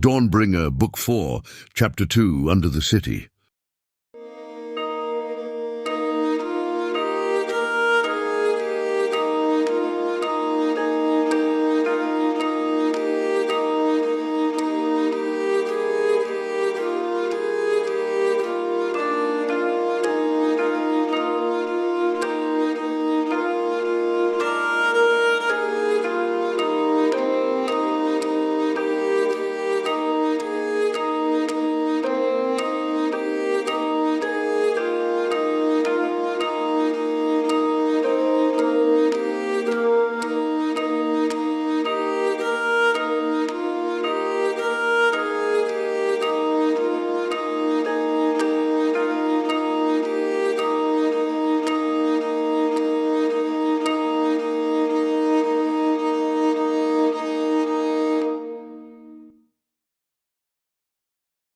Dawnbringer, Book 4, Chapter 2, Under the City.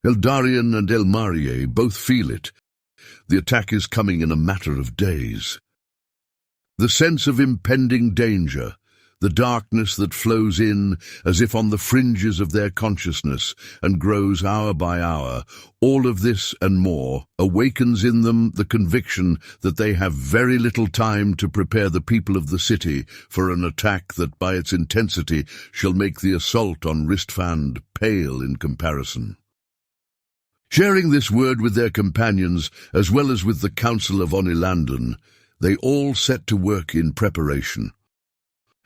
Eldarion and Elmarie both feel it. The attack is coming in a matter of days. The sense of impending danger, the darkness that flows in as if on the fringes of their consciousness and grows hour by hour, all of this and more awakens in them the conviction that they have very little time to prepare the people of the city for an attack that by its intensity shall make the assault on Ristfand pale in comparison. Sharing this word with their companions, as well as with the Council of Onilanden, they all set to work in preparation.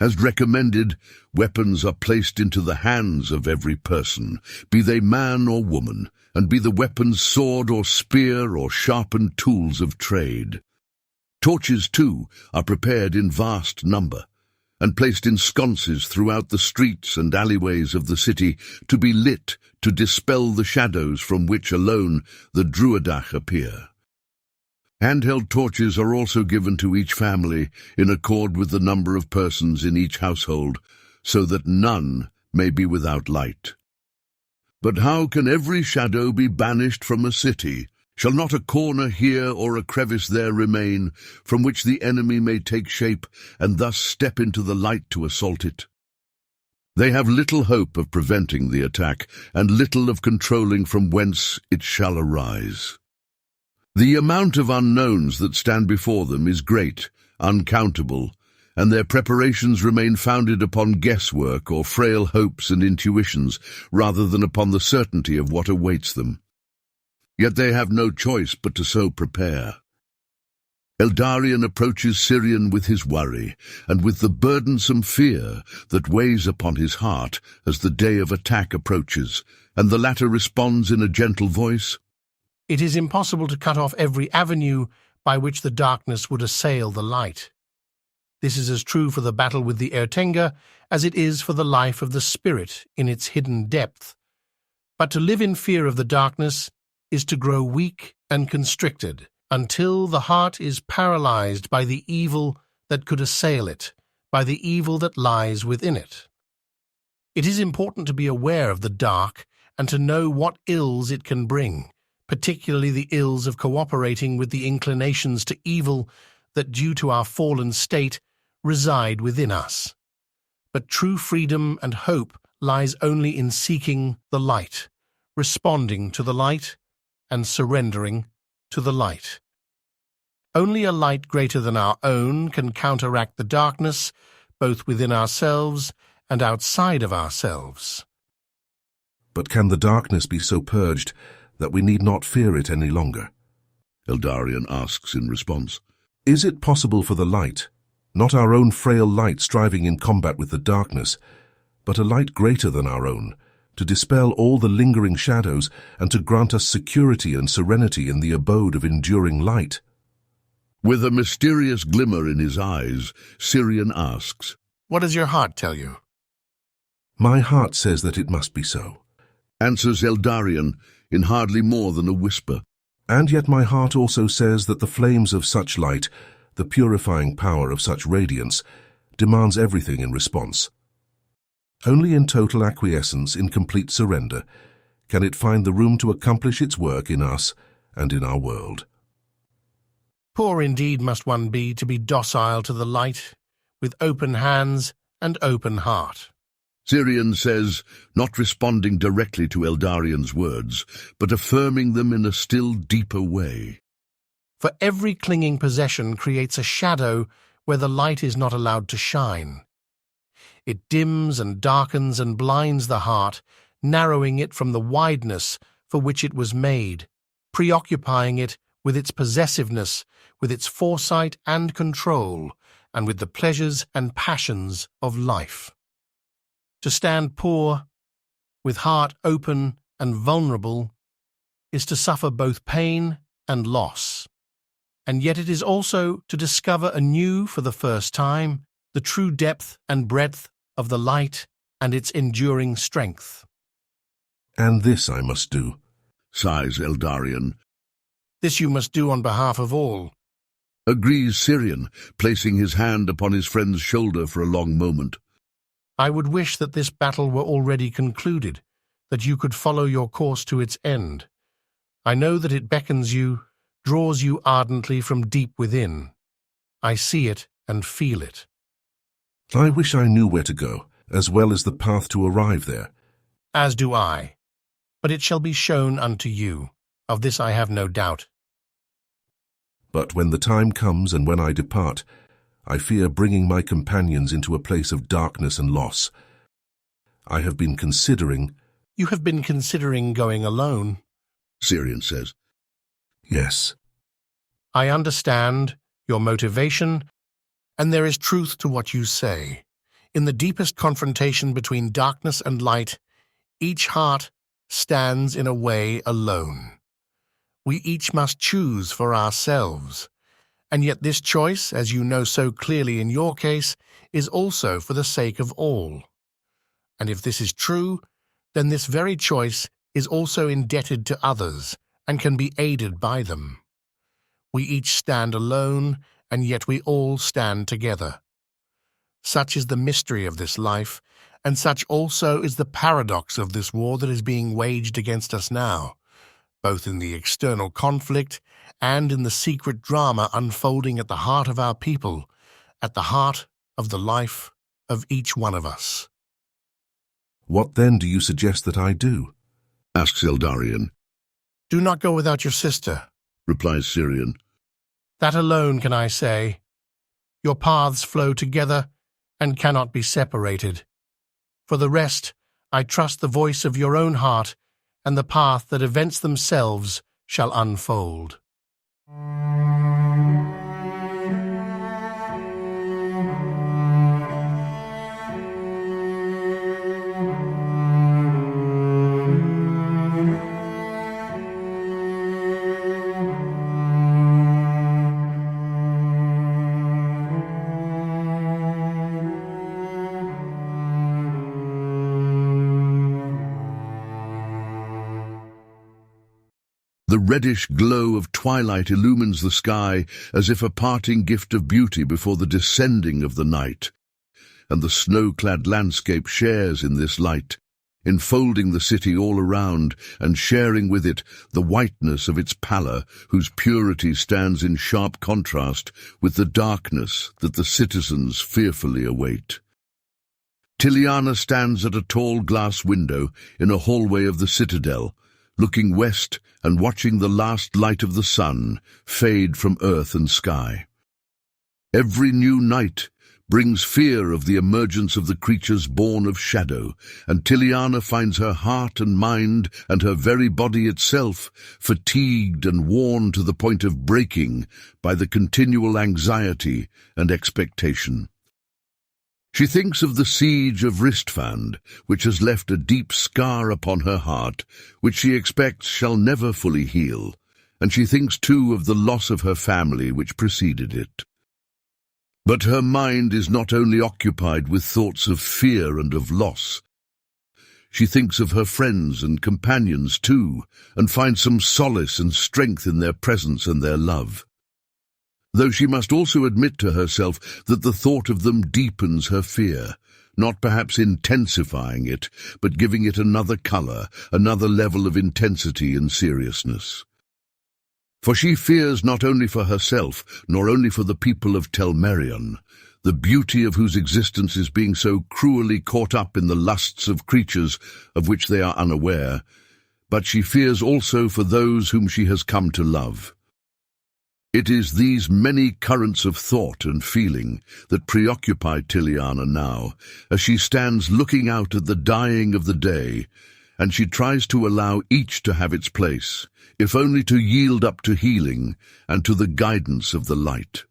As recommended, weapons are placed into the hands of every person, be they man or woman, and be the weapons sword or spear or sharpened tools of trade. Torches, too, are prepared in vast number, and placed in sconces throughout the streets and alleyways of the city to be lit to dispel the shadows from which alone the Druidach appear. Handheld torches are also given to each family in accord with the number of persons in each household, so that none may be without light. But how can every shadow be banished from a city? Shall not a corner here or a crevice there remain, from which the enemy may take shape and thus step into the light to assault it? They have little hope of preventing the attack, and little of controlling from whence it shall arise. The amount of unknowns that stand before them is great, uncountable, and their preparations remain founded upon guesswork or frail hopes and intuitions, rather than upon the certainty of what awaits them. Yet they have no choice but to so prepare. Eldarion approaches Sirion with his worry, and with the burdensome fear that weighs upon his heart as the day of attack approaches, and the latter responds in a gentle voice, "It is impossible to cut off every avenue by which the darkness would assail the light. This is as true for the battle with the Ertenga as it is for the life of the spirit in its hidden depth. But to live in fear of the darkness is to grow weak and constricted, until the heart is paralyzed by the evil that could assail it, by the evil that lies within it. It is important to be aware of the dark and to know what ills it can bring, particularly the ills of cooperating with the inclinations to evil that, due to our fallen state, reside within us. But true freedom and hope lies only in seeking the light, responding to the light, and surrendering to the light. Only a light greater than our own can counteract the darkness, both within ourselves and outside of ourselves." But can the darkness be so purged that we need not fear it any longer? Eldarion asks in response. Is it possible for the light, not our own frail light striving in combat with the darkness, but a light greater than our own, to dispel all the lingering shadows and to grant us security and serenity in the abode of enduring light? With a mysterious glimmer in his eyes, Sirion asks, "What does your heart tell you?" "My heart says that it must be so," answers Eldarion in hardly more than a whisper. "And yet my heart also says that the flames of such light, the purifying power of such radiance, demands everything in response. Only in total acquiescence, in complete surrender, can it find the room to accomplish its work in us and in our world." Poor indeed must one be to be docile to the light, with open hands and open heart. Syrian says, not responding directly to Eldarian's words, but affirming them in a still deeper way. For every clinging possession creates a shadow where the light is not allowed to shine. It dims and darkens and blinds the heart, narrowing it from the wideness for which it was made, preoccupying it with its possessiveness, with its foresight and control, and with the pleasures and passions of life. To stand poor, with heart open and vulnerable, is to suffer both pain and loss. And yet it is also to discover anew for the first time the true depth and breadth of the light and its enduring strength. And this I must do, Sighs Eldarian. This you must do on behalf of all. Agrees Syrian, placing his hand upon his friend's shoulder for a long moment. I would wish that this battle were already concluded, that you could follow your course to its end. I know that it beckons you, draws you ardently from deep within. I see it and feel it. I wish I knew where to go, as well as the path to arrive there. As do I. But it shall be shown unto you. Of this I have no doubt. But when the time comes and when I depart, I fear bringing my companions into a place of darkness and loss. I have been considering— You have been considering going alone, Syrian says. Yes. I understand your motivation, and there is truth to what you say. In the deepest confrontation between darkness and light, each heart stands in a way alone. We each must choose for ourselves. And yet this choice, as you know so clearly in your case, is also for the sake of all. And if this is true, then this very choice is also indebted to others and can be aided by them. We each stand alone, and yet we all stand together. Such is the mystery of this life, and such also is the paradox of this war that is being waged against us now, both in the external conflict and in the secret drama unfolding at the heart of our people, at the heart of the life of each one of us. What then do you suggest that I do? Asks Eldarian. Do not go without your sister, Replies Syrian. That alone can I say. Your paths flow together and cannot be separated. For the rest, I trust the voice of your own heart and the path that events themselves shall unfold. The reddish glow of twilight illumines the sky as if a parting gift of beauty before the descending of the night, and the snow-clad landscape shares in this light, enfolding the city all around and sharing with it the whiteness of its pallor, whose purity stands in sharp contrast with the darkness that the citizens fearfully await. Tiliana stands at a tall glass window in a hallway of the citadel, looking west and watching the last light of the sun fade from earth and sky. Every new night brings fear of the emergence of the creatures born of shadow, and Tiliana finds her heart and mind and her very body itself fatigued and worn to the point of breaking by the continual anxiety and expectation. She thinks of the siege of Ristfand, which has left a deep scar upon her heart, which she expects shall never fully heal, and she thinks too of the loss of her family which preceded it. But her mind is not only occupied with thoughts of fear and of loss. She thinks of her friends and companions too, and finds some solace and strength in their presence and their love. Though she must also admit to herself that the thought of them deepens her fear, not perhaps intensifying it, but giving it another color, another level of intensity and seriousness. For she fears not only for herself, nor only for the people of Telmerion. the beauty of whose existence is being so cruelly caught up in the lusts of creatures of which they are unaware, but she fears also for those whom she has come to love. It is these many currents of thought and feeling that preoccupy Tiliana now, as she stands looking out at the dying of the day, and she tries to allow each to have its place, if only to yield up to healing and to the guidance of the light.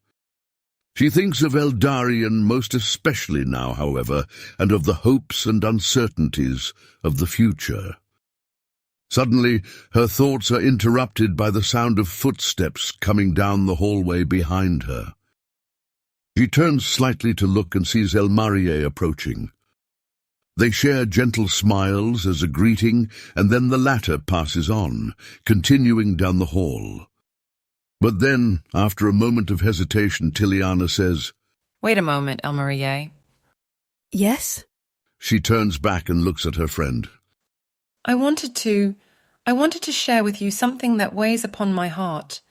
She thinks of Eldarion most especially now, however, and of the hopes and uncertainties of the future. Suddenly, her thoughts are interrupted by the sound of footsteps coming down the hallway behind her. She turns slightly to look and sees Elmarie approaching. They share gentle smiles as a greeting, and then the latter passes on, continuing down the hall. But then, after a moment of hesitation, Tiliana says, "Wait a moment, Elmarie." Yes? She turns back and looks at her friend. I wanted to share with you something that weighs upon my heart.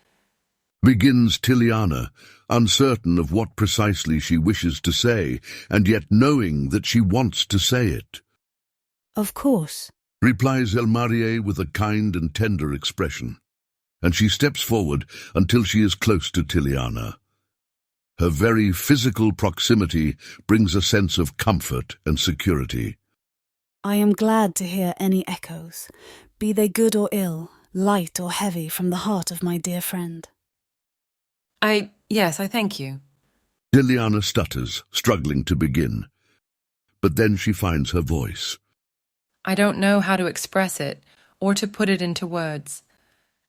Begins Tiliana, uncertain of what precisely she wishes to say, and yet knowing that she wants to say it. Of course. Replies Elmarie with a kind and tender expression, and she steps forward until she is close to Tiliana. Her very physical proximity brings a sense of comfort and security. I am glad to hear any echoes, be they good or ill, light or heavy, from the heart of my dear friend. Yes, I thank you. Tiliana stutters, struggling to begin. But then she finds her voice. I don't know how to express it, or to put it into words.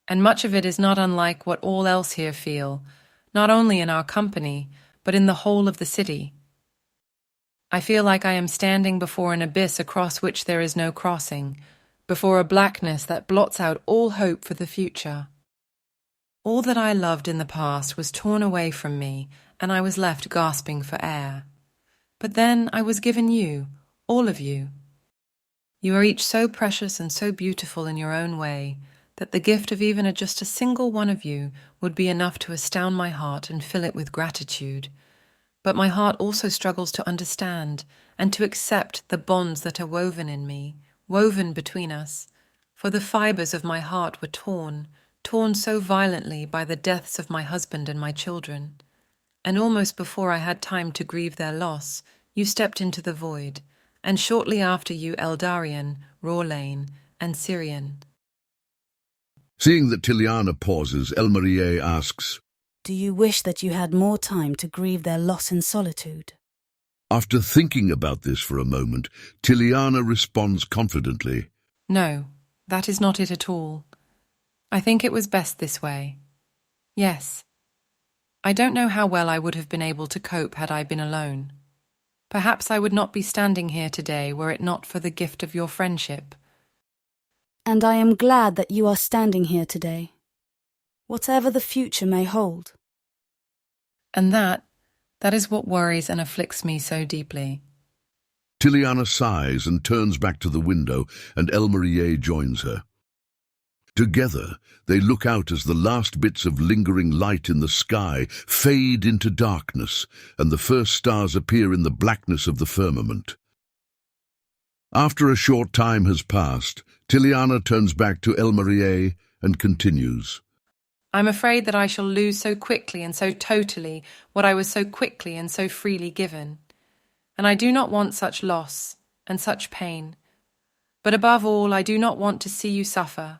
And much of it is not unlike what all else here feel, not only in our company, but in the whole of the city. I feel like I am standing before an abyss across which there is no crossing, before a blackness that blots out all hope for the future. All that I loved in the past was torn away from me, and I was left gasping for air. But then I was given you, all of you. You are each so precious and so beautiful in your own way, that the gift of even just a single one of you would be enough to astound my heart and fill it with gratitude. But my heart also struggles to understand and to accept the bonds that are woven in me, woven between us, for the fibers of my heart were torn so violently by the deaths of my husband and my children. And almost before I had time to grieve their loss, you stepped into the void, and shortly after you Eldarion, Rawlane, and Syrian. Seeing that Tiliana pauses, Elmarie asks, Do you wish that you had more time to grieve their loss in solitude? After thinking about this for a moment, Tiliana responds confidently, No, that is not it at all. I think it was best this way. Yes. I don't know how well I would have been able to cope had I been alone. Perhaps I would not be standing here today were it not for the gift of your friendship. And I am glad that you are standing here today, whatever the future may hold. And that is what worries and afflicts me so deeply. Tiliana sighs and turns back to the window, and Elmarie joins her. Together, they look out as the last bits of lingering light in the sky fade into darkness, and the first stars appear in the blackness of the firmament. After a short time has passed, Tiliana turns back to Elmarie and continues. I'm afraid that I shall lose so quickly and so totally what I was so quickly and so freely given. And I do not want such loss and such pain. But above all, I do not want to see you suffer.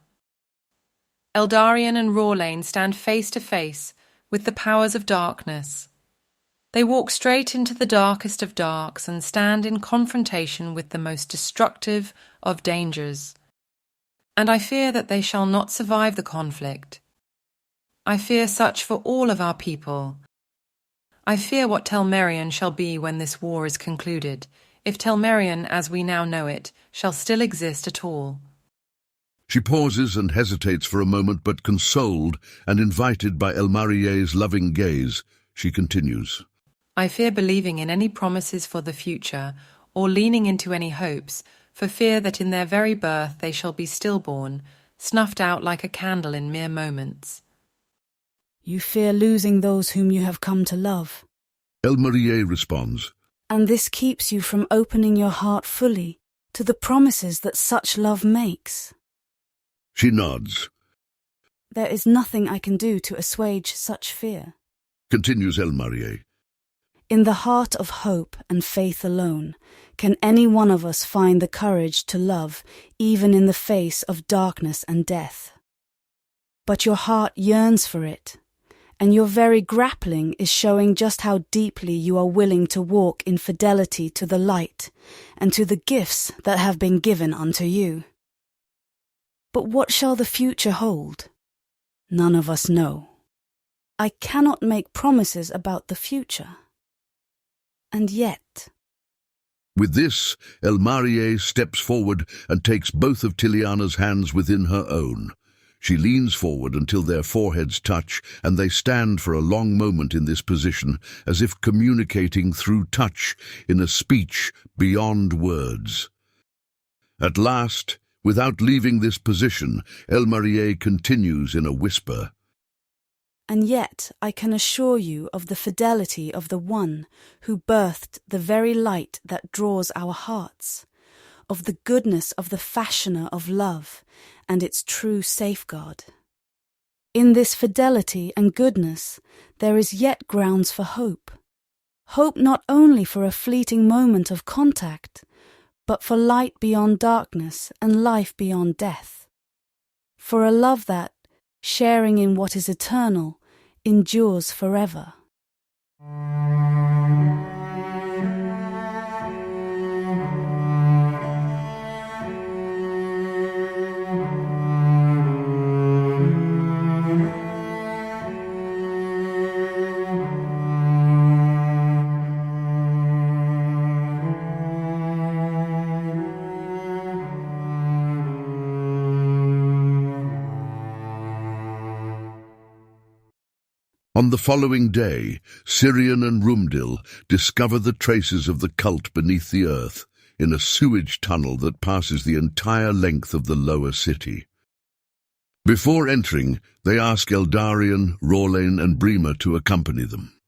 Eldarion and Rawlane stand face to face with the powers of darkness. They walk straight into the darkest of darks and stand in confrontation with the most destructive of dangers. And I fear that they shall not survive the conflict. I fear such for all of our people. I fear what Telmerion shall be when this war is concluded, if Telmerion as we now know it shall still exist at all. She pauses and hesitates for a moment, but consoled and invited by Elmarie's loving gaze, she continues. I fear believing in any promises for the future, or leaning into any hopes, for fear that in their very birth they shall be stillborn, snuffed out like a candle in mere moments. You fear losing those whom you have come to love. Elmarie responds, And this keeps you from opening your heart fully to the promises that such love makes. She nods. There is nothing I can do to assuage such fear. Continues Elmarie. In the heart of hope and faith alone can any one of us find the courage to love even in the face of darkness and death. But your heart yearns for it, and your very grappling is showing just how deeply you are willing to walk in fidelity to the light and to the gifts that have been given unto you. But what shall the future hold? None of us know. I cannot make promises about the future. And yet... With this, Elmarie steps forward and takes both of Tiliana's hands within her own. She leans forward until their foreheads touch, and they stand for a long moment in this position, as if communicating through touch in a speech beyond words. At last, without leaving this position, Elmarie continues in a whisper. And yet I can assure you of the fidelity of the one who birthed the very light that draws our hearts, of the goodness of the fashioner of love and its true safeguard. In this fidelity and goodness there is yet grounds for hope. Hope not only for a fleeting moment of contact, but for light beyond darkness and life beyond death. For a love that, sharing in what is eternal, endures forever. On the following day, Syrian and Rumdil discover the traces of the cult beneath the earth, in a sewage tunnel that passes the entire length of the lower city. Before entering, they ask Eldarion, Rorlain and Brima to accompany them.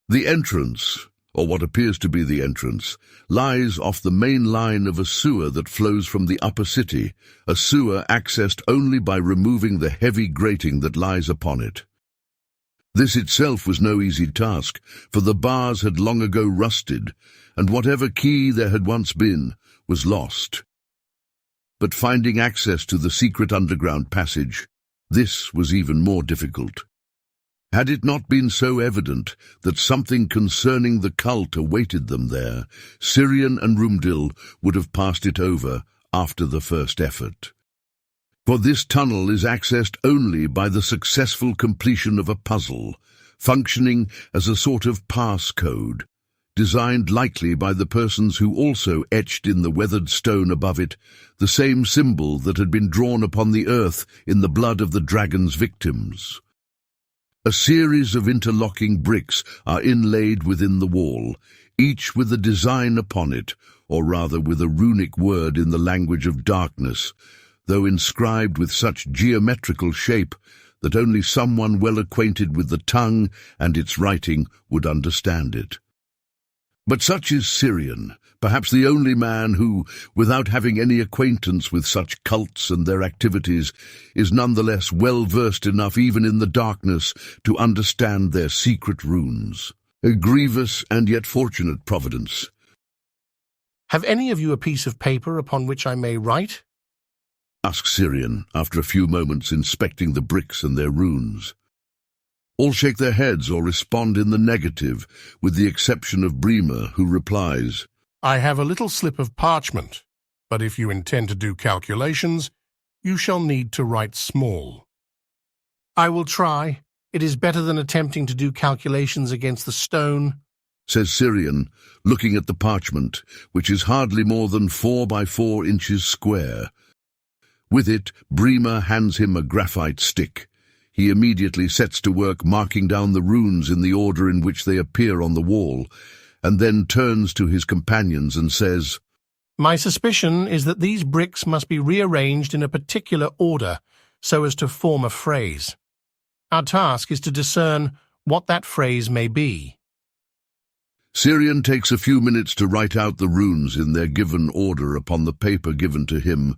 The entrance, or what appears to be the entrance, lies off the main line of a sewer that flows from the upper city, a sewer accessed only by removing the heavy grating that lies upon it. This itself was no easy task, for the bars had long ago rusted, and whatever key there had once been was lost. But finding access to the secret underground passage, this was even more difficult. Had it not been so evident that something concerning the cult awaited them there, Syrian and Rumdil would have passed it over after the first effort. For this tunnel is accessed only by the successful completion of a puzzle, functioning as a sort of passcode, designed likely by the persons who also etched in the weathered stone above it the same symbol that had been drawn upon the earth in the blood of the dragon's victims. A series of interlocking bricks are inlaid within the wall, each with a design upon it, or rather with a runic word in the language of darkness, though inscribed with such geometrical shape that only someone well acquainted with the tongue and its writing would understand it. But such is Syrian, perhaps the only man who, without having any acquaintance with such cults and their activities, is nonetheless well versed enough even in the darkness to understand their secret runes. A grievous and yet fortunate providence. Have any of you a piece of paper upon which I may write? Asks Syrian, after a few moments inspecting the bricks and their runes. All shake their heads or respond in the negative, with the exception of Brima, who replies, I have a little slip of parchment, but if you intend to do calculations, you shall need to write small. I will try. It is better than attempting to do calculations against the stone, says Syrian, looking at the parchment, which is hardly more than 4 by 4 inches square. With it, Brima hands him a graphite stick. He immediately sets to work marking down the runes in the order in which they appear on the wall, and then turns to his companions and says, My suspicion is that these bricks must be rearranged in a particular order so as to form a phrase. Our task is to discern what that phrase may be. Syrian takes a few minutes to write out the runes in their given order upon the paper given to him,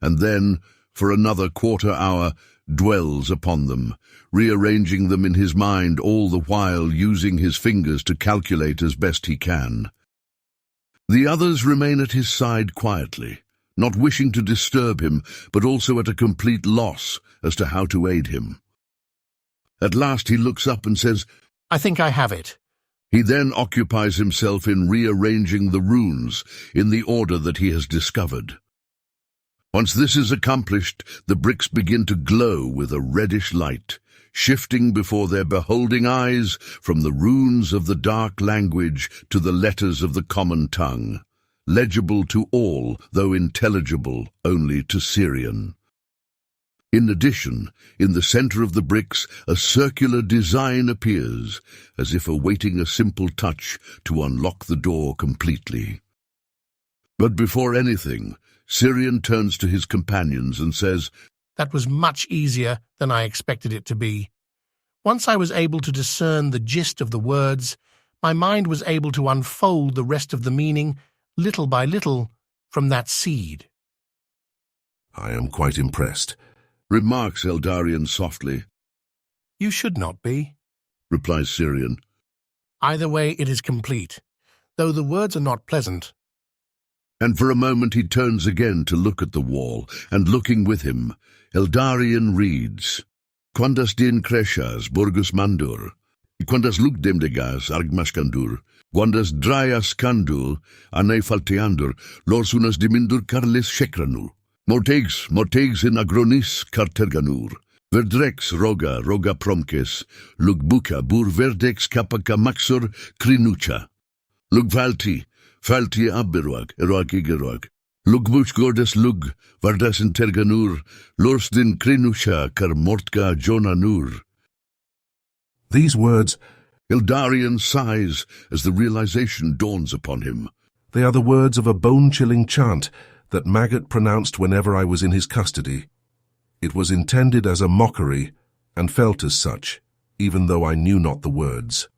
and then, for another quarter-hour, dwells upon them, rearranging them in his mind, all the while using his fingers to calculate as best he can. The others remain at his side quietly, not wishing to disturb him, but also at a complete loss as to how to aid him. At last he looks up and says, "I think I have it." He then occupies himself in rearranging the runes in the order that he has discovered. Once this is accomplished, the bricks begin to glow with a reddish light, shifting before their beholding eyes from the runes of the dark language to the letters of the common tongue, legible to all, though intelligible only to Syrian. In addition, in the center of the bricks, a circular design appears, as if awaiting a simple touch to unlock the door completely. But before anything, Syrian turns to his companions and says, "That was much easier than I expected it to be. Once I was able to discern the gist of the words, my mind was able to unfold the rest of the meaning, little by little, from that seed." I am quite impressed, remarks Eldarion softly. "You should not be," replies Syrian. "Either way it is complete, though the words are not pleasant." And for a moment he turns again to look at the wall, and looking with him, Eldarion reads, "Quandas din creshas borgus mandur, quandas lugdem degas argmascandur, quandas draias candul, ane falteandur, lorsunas dimindur carles shekranur. Mortegs in agronis carterganur, verdrex roga promkes, lugbuca bur verdex capaca maxor crinucha. Lugvalti aberuag, eroag, lugbuch gordes lug, vardas interganur, lorsdin crinusha car mortka jonanur." These words, Eldarion sighs as the realization dawns upon him. they are the words of a bone-chilling chant that Maggot pronounced whenever I was in his custody. It was intended as a mockery, and felt as such, even though I knew not the words.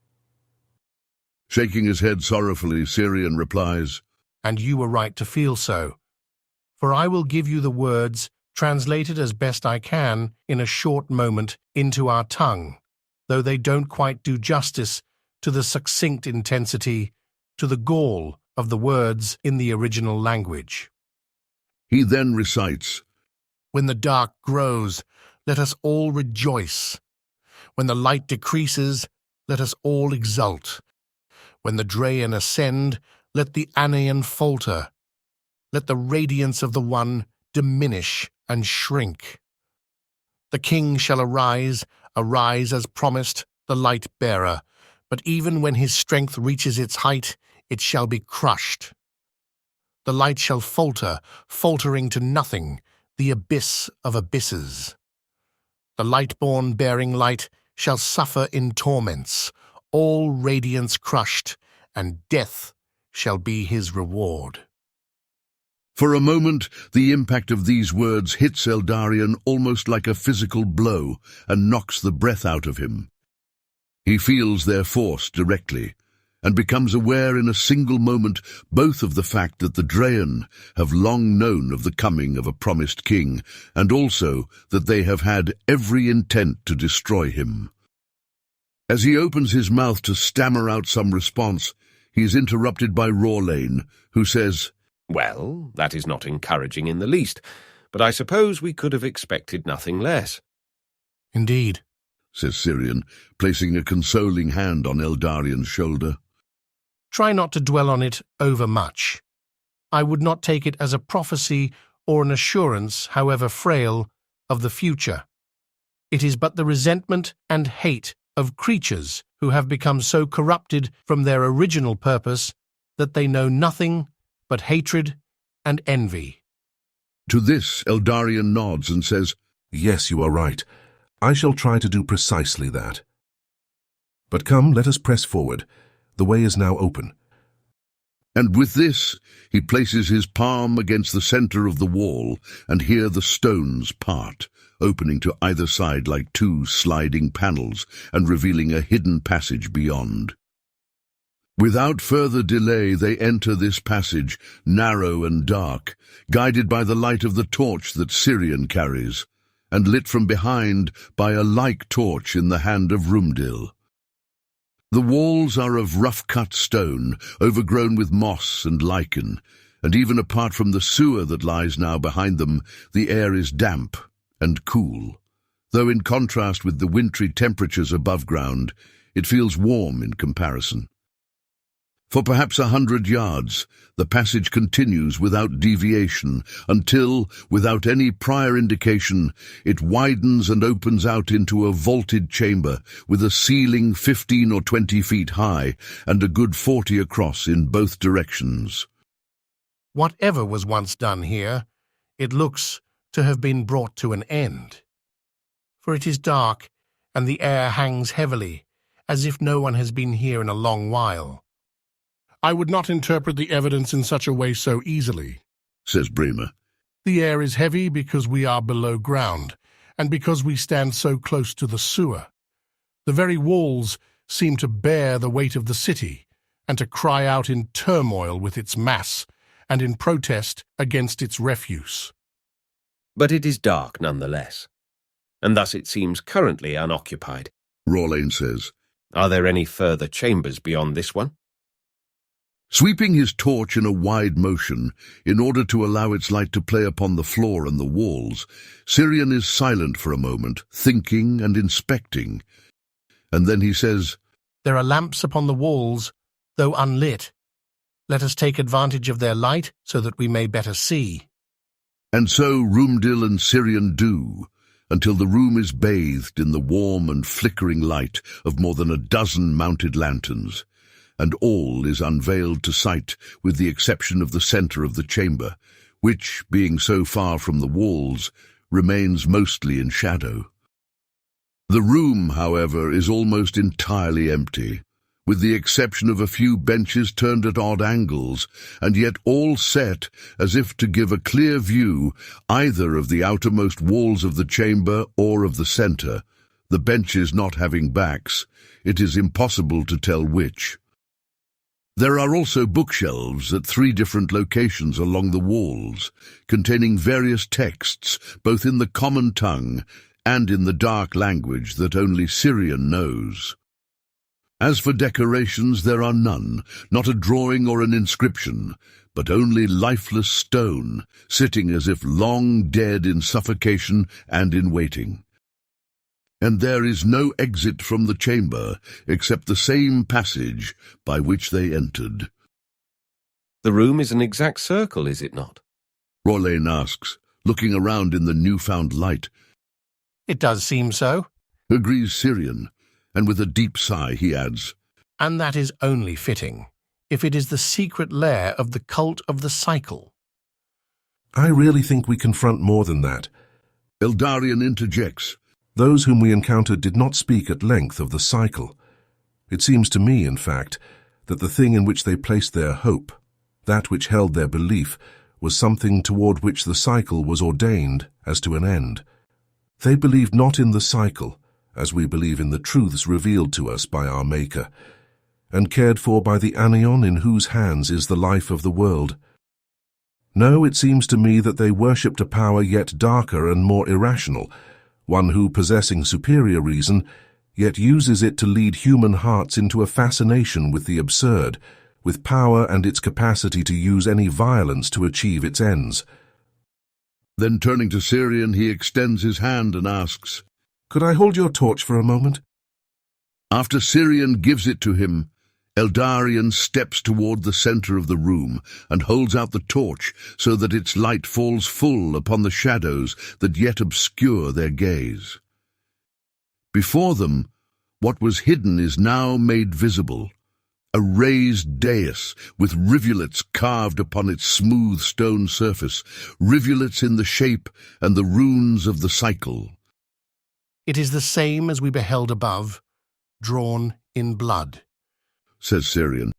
Shaking his head sorrowfully, Syrian replies, "And you were right to feel so. For I will give you the words, translated as best I can in a short moment into our tongue, though they don't quite do justice to the succinct intensity, to the gall of the words in the original language." He then recites, "When the dark grows, let us all rejoice. When the light decreases, let us all exult. When the Draen ascend, let the Anaean falter. Let the radiance of the one diminish and shrink. The king shall arise as promised, the light-bearer, but even when his strength reaches its height, it shall be crushed. The light shall falter, faltering to nothing, the abyss of abysses. The light-born bearing light shall suffer in torments, all radiance crushed, and death shall be his reward." For a moment, the impact of these words hits Eldarion almost like a physical blow and knocks the breath out of him. He feels their force directly, and becomes aware in a single moment both of the fact that the Draen have long known of the coming of a promised king, and also that they have had every intent to destroy him. As he opens his mouth to stammer out some response, he is interrupted by Rawlane, who says, "Well, that is not encouraging in the least, but I suppose we could have expected nothing less." "Indeed," says Syrian, placing a consoling hand on Eldarion's shoulder. "Try not to dwell on it overmuch. I would not take it as a prophecy or an assurance, however frail, of the future. It is but the resentment and hate of creatures who have become so corrupted from their original purpose that they know nothing but hatred and envy." To this, Eldarion nods and says, "Yes, you are right. I shall try to do precisely that. But come, let us press forward. The way is now open." And with this, he places his palm against the center of the wall, and here the stones part, opening to either side like two sliding panels and revealing a hidden passage beyond. Without further delay they enter this passage, narrow and dark, guided by the light of the torch that Syrian carries, and lit from behind by a like torch in the hand of Rumdil. The walls are of rough-cut stone, overgrown with moss and lichen, and even apart from the sewer that lies now behind them, the air is damp and cool, though in contrast with the wintry temperatures above ground, it feels warm in comparison. For perhaps 100 yards, the passage continues without deviation until, without any prior indication, it widens and opens out into a vaulted chamber with a ceiling 15 or 20 feet high and a good 40 across in both directions. Whatever was once done here, it looks to have been brought to an end. For it is dark, and the air hangs heavily, as if no one has been here in a long while. I would not interpret the evidence in such a way so easily, says Bremer. The air is heavy because we are below ground, and because we stand so close to the sewer. The very walls seem to bear the weight of the city, and to cry out in turmoil with its mass, and in protest against its refuse. But it is dark nonetheless, and thus it seems currently unoccupied. Rawlane says. Are there any further chambers beyond this one? Sweeping his torch in a wide motion, in order to allow its light to play upon the floor and the walls, Syrian is silent for a moment, thinking and inspecting. And then he says, There are lamps upon the walls, though unlit. Let us take advantage of their light, so that we may better see. And so Rumdil and Syrian do, until the room is bathed in the warm and flickering light of more than a dozen mounted lanterns, and all is unveiled to sight with the exception of the centre of the chamber, which, being so far from the walls, remains mostly in shadow. The room, however, is almost entirely empty, with the exception of a few benches turned at odd angles, and yet all set as if to give a clear view either of the outermost walls of the chamber or of the centre, the benches not having backs. It is impossible to tell which. There are also bookshelves at 3 different locations along the walls, containing various texts, both in the common tongue and in the dark language that only Syrian knows. As for decorations, there are none, not a drawing or an inscription, but only lifeless stone, sitting as if long dead in suffocation and in waiting. And there is no exit from the chamber except the same passage by which they entered. The room is an exact circle, is it not? Rawlane asks, looking around in the newfound light. It does seem so. Agrees Syrian, and with a deep sigh he adds, And that is only fitting, if it is the secret lair of the cult of the cycle. I really think we confront more than that. Eldarion interjects. Those whom we encountered did not speak at length of the cycle. It seems to me, in fact, that the thing in which they placed their hope, that which held their belief, was something toward which the cycle was ordained as to an end. They believed not in the cycle, as we believe in the truths revealed to us by our Maker, and cared for by the Anion in whose hands is the life of the world. No, it seems to me that they worshipped a power yet darker and more irrational, one who, possessing superior reason, yet uses it to lead human hearts into a fascination with the absurd, with power and its capacity to use any violence to achieve its ends. Then turning to Syrian, he extends his hand and asks, Could I hold your torch for a moment? After Syrian gives it to him, Eldarion steps toward the centre of the room and holds out the torch so that its light falls full upon the shadows that yet obscure their gaze. Before them, what was hidden is now made visible, a raised dais with rivulets carved upon its smooth stone surface, rivulets in the shape and the runes of the cycle. It is the same as we beheld above, drawn in blood, says Syrian.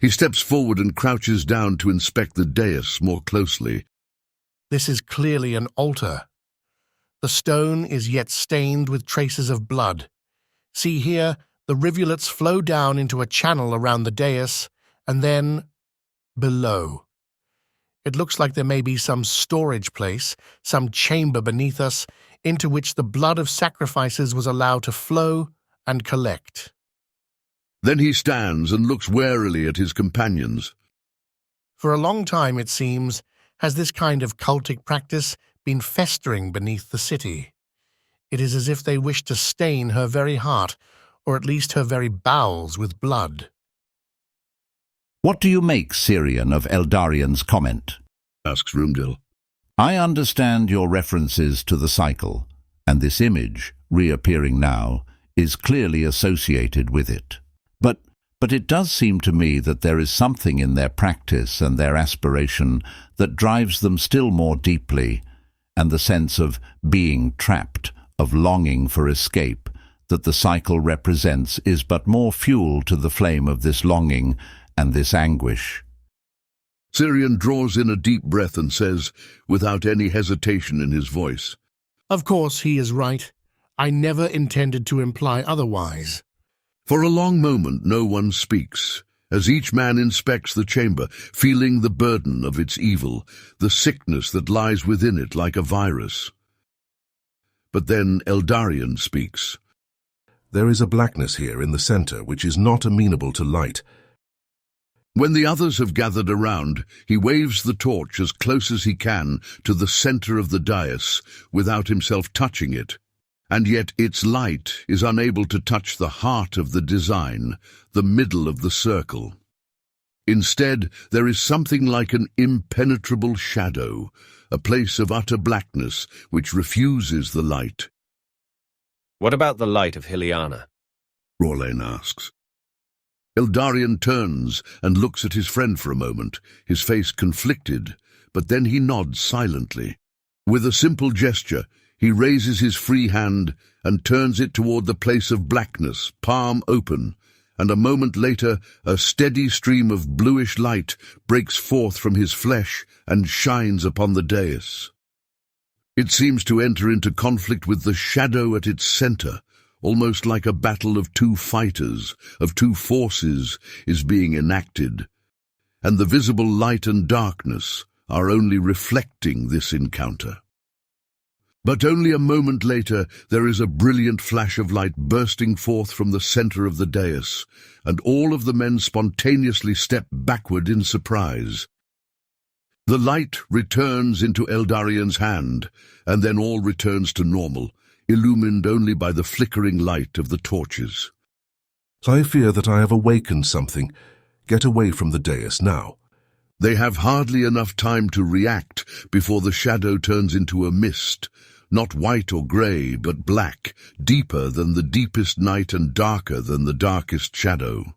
He steps forward and crouches down to inspect the dais more closely. This is clearly an altar. The stone is yet stained with traces of blood. See here The rivulets flow down into a channel around the dais, and then below. It looks like there may be some storage place, some chamber beneath us, into which the blood of sacrifices was allowed to flow and collect. Then he stands and looks warily at his companions. For a long time, it seems, has this kind of cultic practice been festering beneath the city. It is as if they wish to stain her very heart, or at least her very bowels, with blood. What do you make, Syrian, of Eldarian's comment? Asks Rumdil. I understand your references to the cycle, and this image, reappearing now, is clearly associated with it. But it does seem to me that there is something in their practice and their aspiration that drives them still more deeply, and the sense of being trapped, of longing for escape, that the cycle represents is but more fuel to the flame of this longing and this anguish. Syrian draws in a deep breath and says, without any hesitation in his voice, Of course he is right. I never intended to imply otherwise. For a long moment no one speaks, as each man inspects the chamber, feeling the burden of its evil, the sickness that lies within it like a virus. But then Eldarian speaks. There is a blackness here in the center which is not amenable to light. When the others have gathered around, he waves the torch as close as he can to the center of the dais, without himself touching it. And yet its light is unable to touch the heart of the design, the middle of the circle. Instead, there is something like an impenetrable shadow, a place of utter blackness which refuses the light. What about the light of Hyliana? Rorlane asks. Eldarian turns and looks at his friend for a moment, his face conflicted, but then he nods silently. With a simple gesture, he raises his free hand and turns it toward the place of blackness, palm open, and a moment later a steady stream of bluish light breaks forth from his flesh and shines upon the dais. It seems to enter into conflict with the shadow at its center, almost like a battle of two fighters, of two forces, is being enacted, and the visible light and darkness are only reflecting this encounter. But only a moment later there is a brilliant flash of light bursting forth from the center of the dais, and all of the men spontaneously step backward in surprise. The light returns into Eldarian's hand, and then all returns to normal, illumined only by the flickering light of the torches. I fear that I have awakened something. Get away from the dais now. They have hardly enough time to react before the shadow turns into a mist, not white or grey, but black, deeper than the deepest night and darker than the darkest shadow.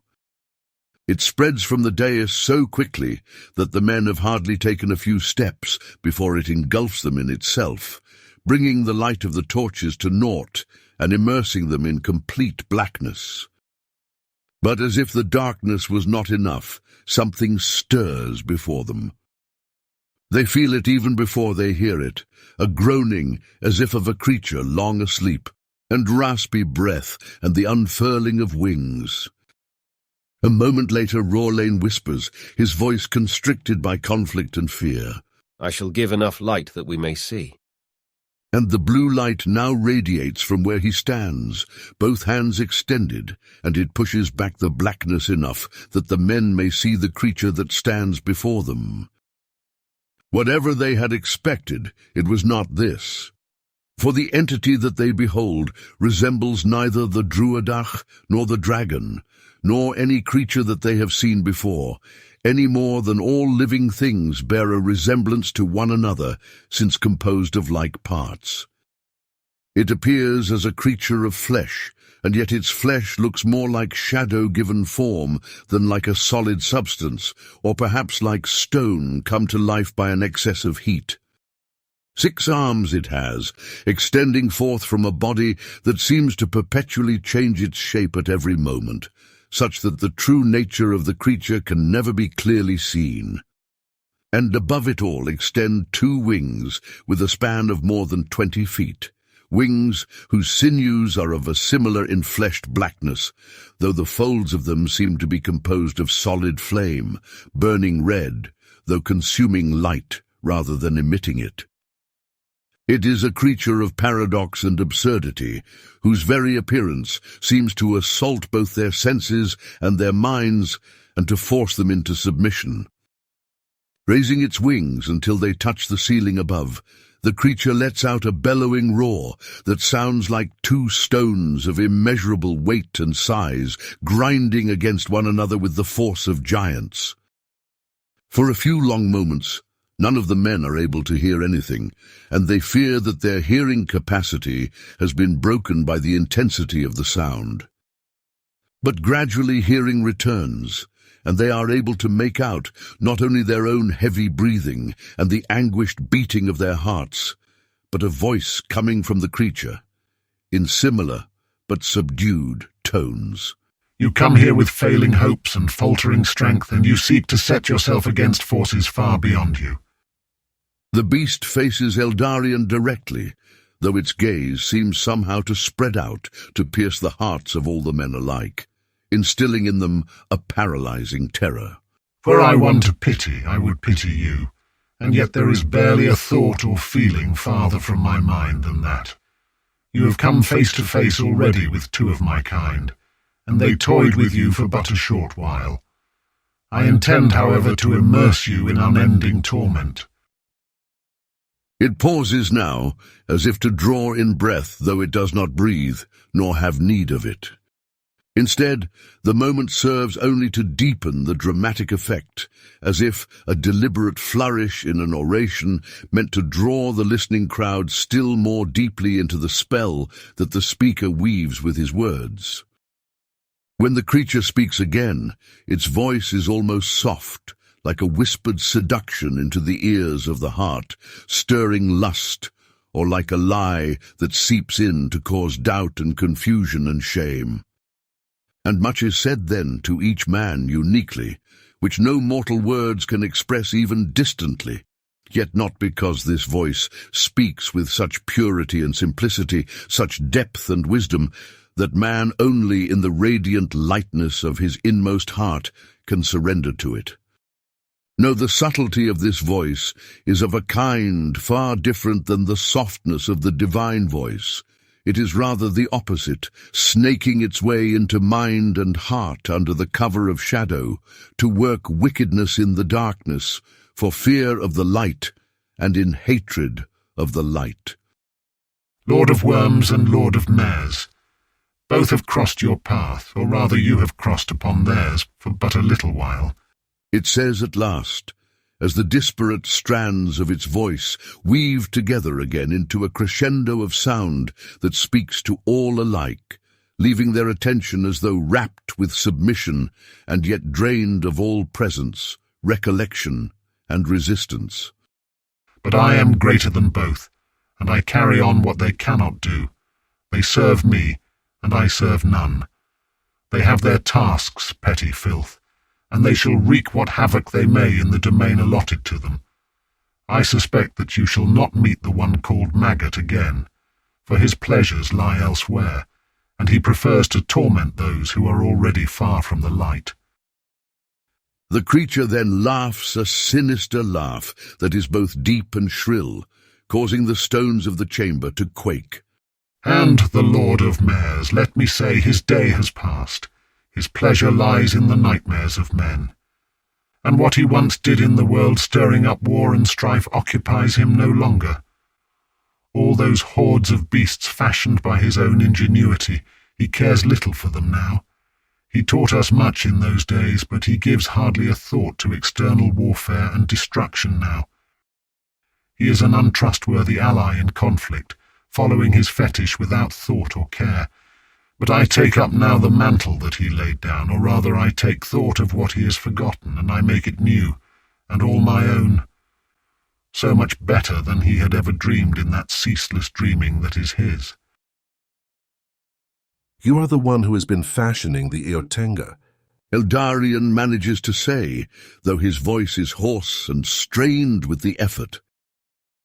It spreads from the dais so quickly that the men have hardly taken a few steps before it engulfs them in itself, bringing the light of the torches to naught and immersing them in complete blackness. But as if the darkness was not enough, something stirs before them. They feel it even before they hear it, a groaning as if of a creature long asleep, and raspy breath and the unfurling of wings. A moment later Rorlane whispers, his voice constricted by conflict and fear. I shall give enough light that we may see. And the blue light now radiates from where he stands, both hands extended, and it pushes back the blackness enough that the men may see the creature that stands before them. Whatever they had expected, it was not this. For the entity that they behold resembles neither the Druidach nor the dragon, nor any creature that they have seen before, any more than all living things bear a resemblance to one another, since composed of like parts. It appears as a creature of flesh, and yet its flesh looks more like shadow-given form than like a solid substance, or perhaps like stone come to life by an excess of heat. 6 arms it has, extending forth from a body that seems to perpetually change its shape at every moment, such that the true nature of the creature can never be clearly seen. And above it all extend 2 wings with a span of more than 20 feet, wings whose sinews are of a similar infleshed blackness, though the folds of them seem to be composed of solid flame, burning red, though consuming light rather than emitting it. It is a creature of paradox and absurdity, whose very appearance seems to assault both their senses and their minds and to force them into submission. Raising its wings until they touch the ceiling above, the creature lets out a bellowing roar that sounds like two stones of immeasurable weight and size grinding against one another with the force of giants. For a few long moments, none of the men are able to hear anything, and they fear that their hearing capacity has been broken by the intensity of the sound. But gradually hearing returns, and they are able to make out not only their own heavy breathing and the anguished beating of their hearts, but a voice coming from the creature, in similar but subdued tones. You come here with failing hopes and faltering strength, and you seek to set yourself against forces far beyond you. The beast faces Eldarion directly, though its gaze seems somehow to spread out to pierce the hearts of all the men alike, instilling in them a paralyzing terror. Were I one to pity, I would pity you, and yet there is barely a thought or feeling farther from my mind than that. You have come face to face already with two of my kind, and they toyed with you for but a short while. I intend, however, to immerse you in unending torment. It pauses now, as if to draw in breath, though it does not breathe, nor have need of it. Instead, the moment serves only to deepen the dramatic effect, as if a deliberate flourish in an oration meant to draw the listening crowd still more deeply into the spell that the speaker weaves with his words. When the creature speaks again, its voice is almost soft, like a whispered seduction into the ears of the heart, stirring lust, or like a lie that seeps in to cause doubt and confusion and shame. And much is said then to each man uniquely, which no mortal words can express even distantly, yet not because this voice speaks with such purity and simplicity, such depth and wisdom, that man only in the radiant lightness of his inmost heart can surrender to it. No, the subtlety of this voice is of a kind far different than the softness of the divine voice. It is rather the opposite, snaking its way into mind and heart under the cover of shadow, to work wickedness in the darkness, for fear of the light, and in hatred of the light. Lord of Worms and Lord of Mares, both have crossed your path, or rather you have crossed upon theirs, for but a little while. It says at last, as the disparate strands of its voice weave together again into a crescendo of sound that speaks to all alike, leaving their attention as though rapt with submission and yet drained of all presence, recollection, and resistance. But I am greater than both, and I carry on what they cannot do. They serve me, and I serve none. They have their tasks, petty filth, and they shall wreak what havoc they may in the domain allotted to them. I suspect that you shall not meet the one called Maggot again, for his pleasures lie elsewhere, and he prefers to torment those who are already far from the light. The creature then laughs a sinister laugh that is both deep and shrill, causing the stones of the chamber to quake. And the Lord of Mares, let me say, his day has passed. His pleasure lies in the nightmares of men. And what he once did in the world, stirring up war and strife, occupies him no longer. All those hordes of beasts fashioned by his own ingenuity, he cares little for them now. He taught us much in those days, but he gives hardly a thought to external warfare and destruction now. He is an untrustworthy ally in conflict, following his fetish without thought or care. But I take up now the mantle that he laid down, or rather I take thought of what he has forgotten, and I make it new, and all my own. So much better than he had ever dreamed in that ceaseless dreaming that is his. You are the one who has been fashioning the Eotenga. Eldarion manages to say, though his voice is hoarse and strained with the effort.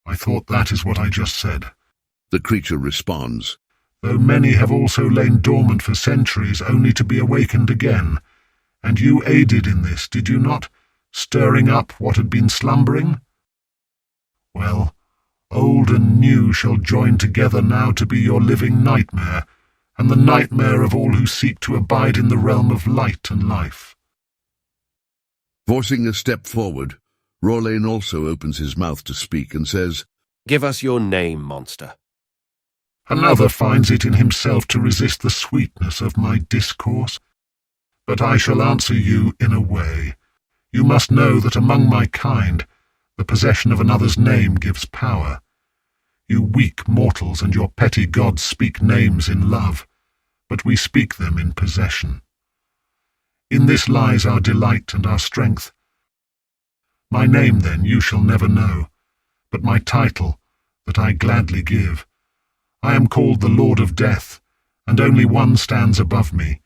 I thought that is what I just said. The creature responds, though many have also lain dormant for centuries only to be awakened again. And you aided in this, did you not, stirring up what had been slumbering? Well, old and new shall join together now to be your living nightmare, and the nightmare of all who seek to abide in the realm of light and life. Forcing a step forward, Rorlane also opens his mouth to speak and says, Give us your name, monster. Another finds it in himself to resist the sweetness of my discourse. But I shall answer you in a way. You must know that among my kind, the possession of another's name gives power. You weak mortals and your petty gods speak names in love, but we speak them in possession. In this lies our delight and our strength. My name, then, you shall never know, but my title, that I gladly give. I am called the Lord of Death, and only one stands above me,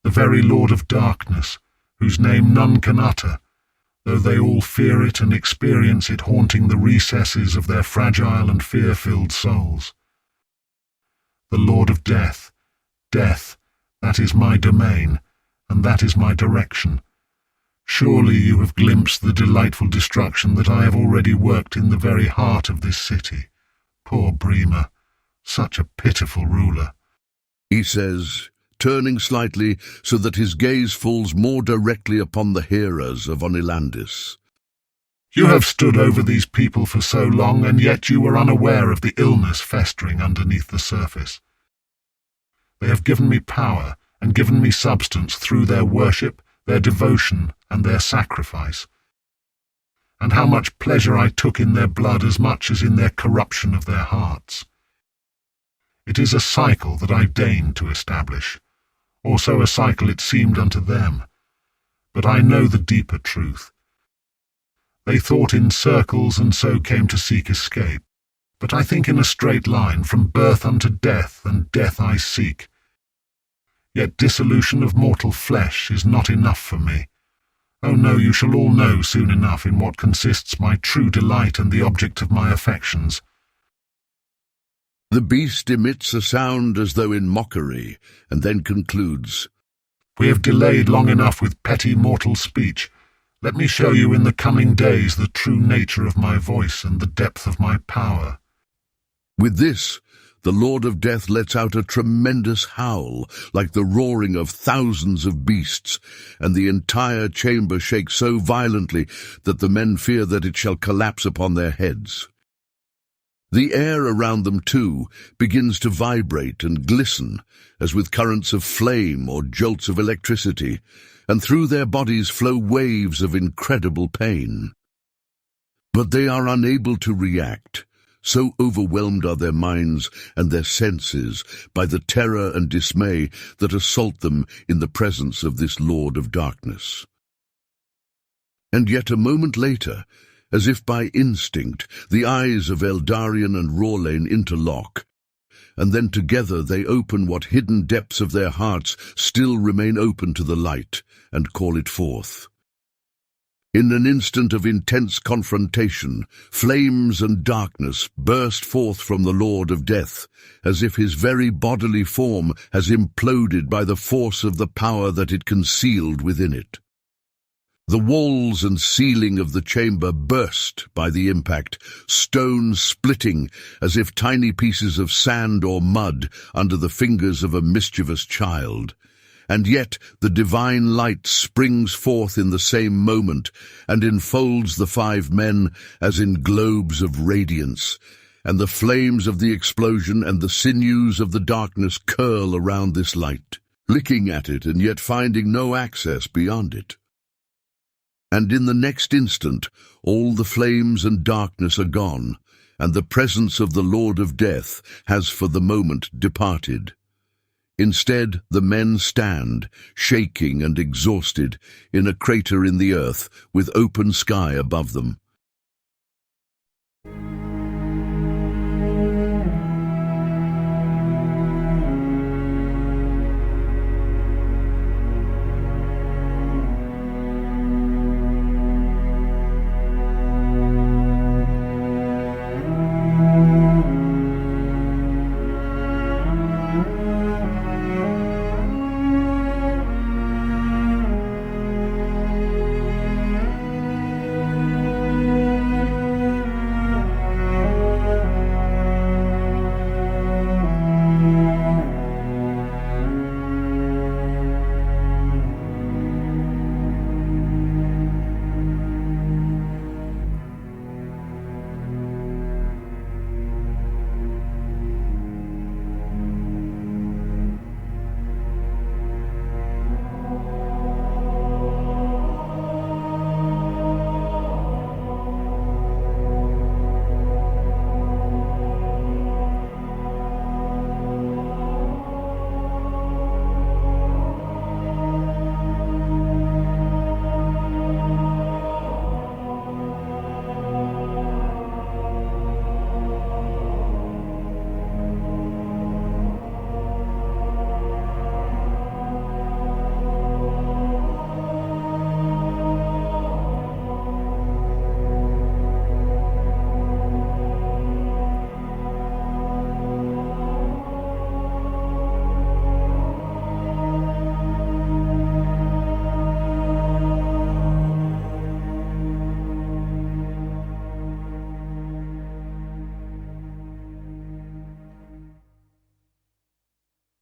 the very Lord of Darkness, whose name none can utter, though they all fear it and experience it haunting the recesses of their fragile and fear-filled souls. The Lord of Death, Death, that is my domain, and that is my direction. Surely you have glimpsed the delightful destruction that I have already worked in the very heart of this city. Poor Bremer, such a pitiful ruler. He says, turning slightly so that his gaze falls more directly upon the hearers of Onilandis. You have stood over these people for so long, and yet you were unaware of the illness festering underneath the surface. They have given me power and given me substance through their worship, their devotion, and their sacrifice. And how much pleasure I took in their blood as much as in their corruption of their hearts. It is a cycle that I deigned to establish, or so a cycle it seemed unto them. But I know the deeper truth. They thought in circles and so came to seek escape. But I think in a straight line, from birth unto death, and death I seek. Yet dissolution of mortal flesh is not enough for me. Oh no, you shall all know soon enough in what consists my true delight and the object of my affections. The beast emits a sound as though in mockery, and then concludes, We have delayed long enough with petty mortal speech. Let me show you in the coming days the true nature of my voice and the depth of my power. With this, the Lord of Death lets out a tremendous howl, like the roaring of thousands of beasts, and the entire chamber shakes so violently that the men fear that it shall collapse upon their heads. The air around them, too, begins to vibrate and glisten, as with currents of flame or jolts of electricity, and through their bodies flow waves of incredible pain. But they are unable to react. So overwhelmed are their minds and their senses by the terror and dismay that assault them in the presence of this Lord of Darkness. And yet a moment later, as if by instinct, the eyes of Eldarion and Rorlane interlock, and then together they open what hidden depths of their hearts still remain open to the light, and call it forth. In an instant of intense confrontation, flames and darkness burst forth from the Lord of Death, as if his very bodily form has imploded by the force of the power that it concealed within it. The walls and ceiling of the chamber burst by the impact, stone splitting as if tiny pieces of sand or mud under the fingers of a mischievous child. And yet the divine light springs forth in the same moment and enfolds the 5 men as in globes of radiance, and the flames of the explosion and the sinews of the darkness curl around this light, licking at it and yet finding no access beyond it. And in the next instant all the flames and darkness are gone, and the presence of the Lord of Death has for the moment departed. Instead, the men stand, shaking and exhausted, in a crater in the earth, with open sky above them.